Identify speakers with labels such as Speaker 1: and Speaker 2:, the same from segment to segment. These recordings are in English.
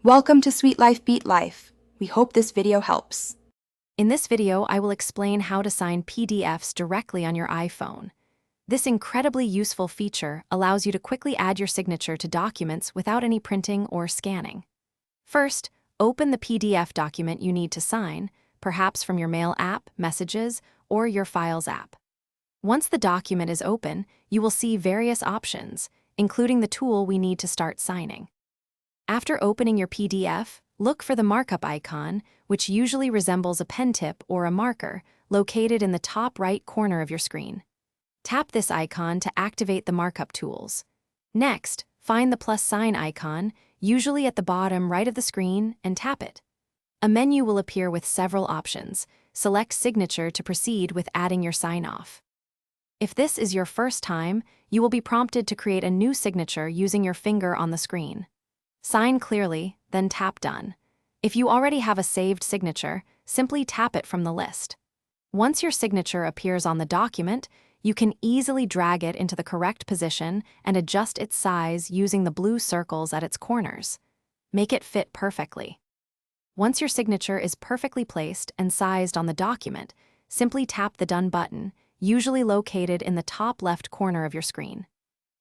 Speaker 1: Welcome to Sweet Life Beat Life. We hope this video helps.
Speaker 2: In this video, I will explain how to sign PDFs directly on your iPhone. This incredibly useful feature allows you to quickly add your signature to documents without any printing or scanning. First, open the PDF document you need to sign, perhaps from your Mail app, Messages, or your Files app. Once the document is open, you will see various options, including the tool we need to start signing. After opening your PDF, look for the Markup icon, which usually resembles a pen tip or a marker, located in the top right corner of your screen. Tap this icon to activate the markup tools. Next, find the plus sign icon, usually at the bottom right of the screen, and tap it. A menu will appear with several options. Select Signature to proceed with adding your sign-off. If this is your first time, you will be prompted to create a new signature using your finger on the screen. Sign clearly, then tap Done. If you already have a saved signature, simply tap it from the list. Once your signature appears on the document, you can easily drag it into the correct position and adjust its size using the blue circles at its corners. Make it fit perfectly. Once your signature is perfectly placed and sized on the document, simply tap the Done button, usually located in the top left corner of your screen.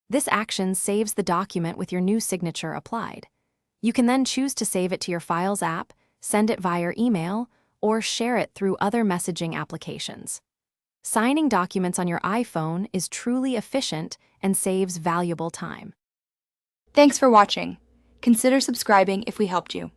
Speaker 2: This action saves the document with your new signature applied. You can then choose to save it to your Files app, send it via email, or share it through other messaging applications. Signing documents on your iPhone is truly efficient and saves valuable time.
Speaker 1: Thanks for watching. Consider subscribing if we helped you.